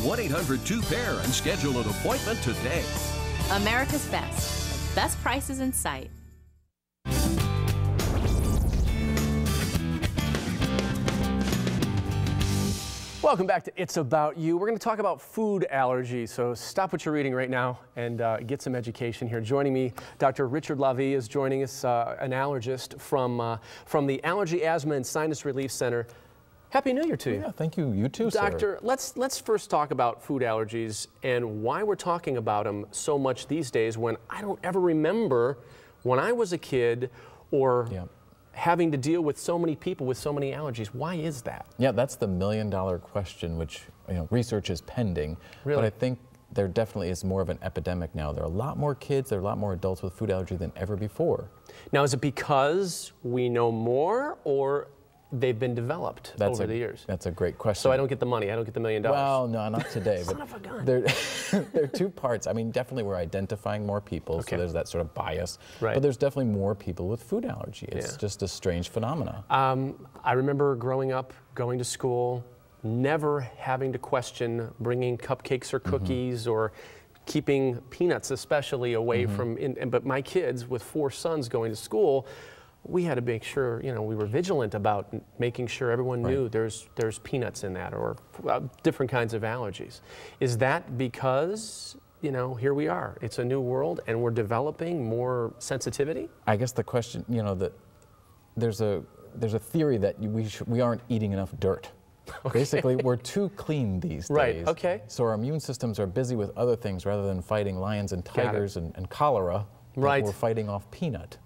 1-800-2PAIR and schedule an appointment today. America's Best prices in sight. Welcome back to It's About You. We're going to talk about food allergies, so stop what you're reading right now and get some education here. Joining me, Dr. Richard Lavi is joining us, an allergist from the Allergy, Asthma, and Sinus Relief Center. Happy New Year to you. Yeah, thank you. You too, Doctor, sir. let's first talk about food allergies and why we're talking about them so much these days when I don't ever remember when I was a kid or having to deal with so many people with so many allergies. Why is that? Yeah, that's the million-dollar question, which research is pending. Really? But I think there definitely is more of an epidemic now. There are a lot more kids, there are a lot more adults with food allergy than ever before. Now, is it because we know more, or they've been developed over the years? That's a great question. So I don't get the money, I don't get the $1 million. Well, no, not today. Son of a gun. There are two parts. I mean, definitely we're identifying more people, so there's that sort of bias. Right. But there's definitely more people with food allergy. It's just a strange phenomena. I remember growing up, going to school, never having to question bringing cupcakes or cookies or keeping peanuts especially away from, but my kids with 4 sons going to school, we had to make sure, we were vigilant about making sure everyone knew there's peanuts in that or different kinds of allergies. Is that because, here we are, it's a new world and we're developing more sensitivity? I guess the question, that there's a theory that we aren't eating enough dirt. Basically, we're too clean these days. Right, okay. So our immune systems are busy with other things rather than fighting lions and tigers and cholera. Right. We're fighting off peanut.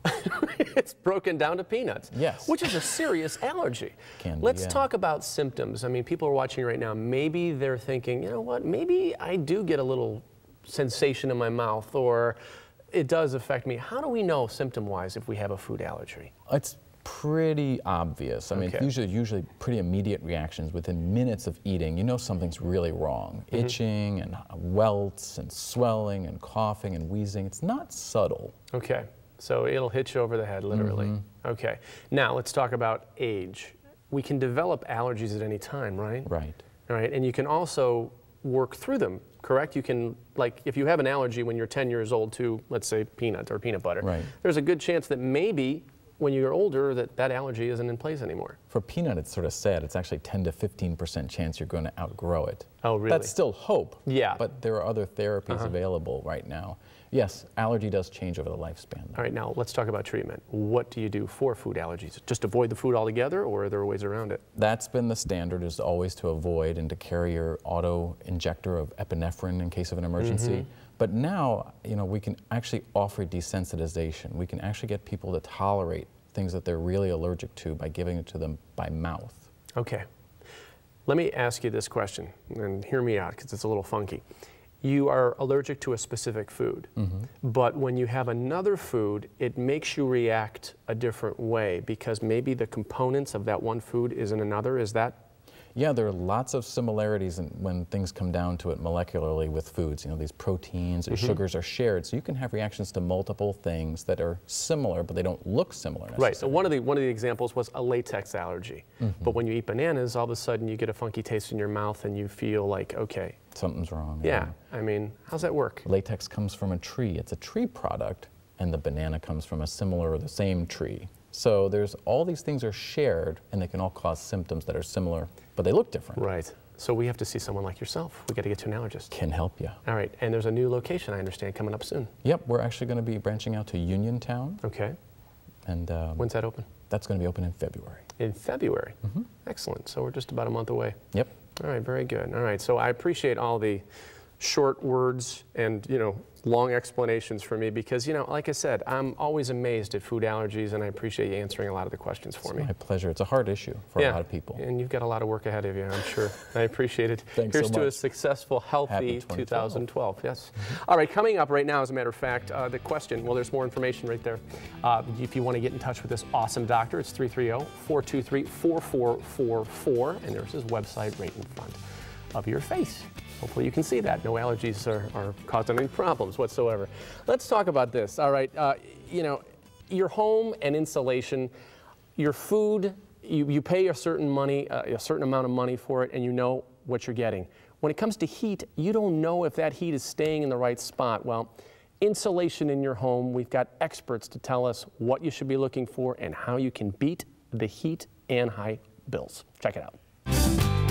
It's broken down to peanuts. Yes. Which is a serious allergy. Can be, Let's talk about symptoms. I mean, people are watching right now. Maybe they're thinking, you know what, maybe I do get a little sensation in my mouth or it does affect me. How do we know symptom-wise if we have a food allergy? It's pretty obvious. I mean, it's usually pretty immediate reactions within minutes of eating. You know something's really wrong. Itching and welts and swelling and coughing and wheezing. It's not subtle. Okay, so it'll hit you over the head, literally. Okay, now let's talk about age. We can develop allergies at any time, right? Right. All right, and you can also work through them, correct? You can, like, if you have an allergy when you're 10 years old to, let's say, peanut or peanut butter, there's a good chance that maybe when you're older that allergy isn't in place anymore. For peanut, it's sort of sad. It's actually 10 to 15% chance you're going to outgrow it. Oh, really? That's still hope. Yeah. But there are other therapies available right now. Yes, allergy does change over the lifespan. All right, now let's talk about treatment. What do you do for food allergies? Just avoid the food altogether, or are there ways around it? That's been the standard, is always to avoid and to carry your auto injector of epinephrine in case of an emergency. But now, we can actually offer desensitization. We can actually get people to tolerate things that they're really allergic to by giving it to them by mouth. Okay. Let me ask you this question, and hear me out because it's a little funky. You are allergic to a specific food, but when you have another food, it makes you react a different way because maybe the components of that one food is in another. Is that? Yeah, there are lots of similarities when things come down to it molecularly with foods. These proteins and sugars are shared, so you can have reactions to multiple things that are similar, but they don't look similar necessarily. Right, so one of the examples was a latex allergy. But when you eat bananas, all of a sudden you get a funky taste in your mouth and you feel like, okay. Something's wrong. Yeah, I mean, how's that work? Latex comes from a tree. It's a tree product, and the banana comes from a similar or the same tree. So there's all these things are shared, and they can all cause symptoms that are similar, but they look different. Right. So we have to see someone like yourself. We got to get to an allergist. Can help you. All right. And there's a new location, I understand, coming up soon. Yep. We're actually going to be branching out to Uniontown. Okay. And when's that open? That's going to be open in February. In February? Excellent. So we're just about a month away. Yep. All right. Very good. All right. So I appreciate all the short words and, long explanations for me because, like I said, I'm always amazed at food allergies and I appreciate you answering a lot of the questions for me. My pleasure. It's a hard issue for a lot of people. And you've got a lot of work ahead of you, I'm sure. I appreciate it. Thanks Here's so to much. a successful, healthy 2012. Yes. Mm-hmm. All right, coming up right now, as a matter of fact, the question, well, there's more information right there. If you want to get in touch with this awesome doctor, it's 330-423-4444, and there's his website right in front of your face. Hopefully you can see that. No allergies are causing any problems whatsoever. Let's talk about this. All right, your home and insulation, your food, you pay a certain amount of money for it, and you know what you're getting. when it comes to heat, you don't know if that heat is staying in the right spot. Well, insulation in your home, we've got experts to tell us what you should be looking for and how you can beat the heat and high bills. Check it out.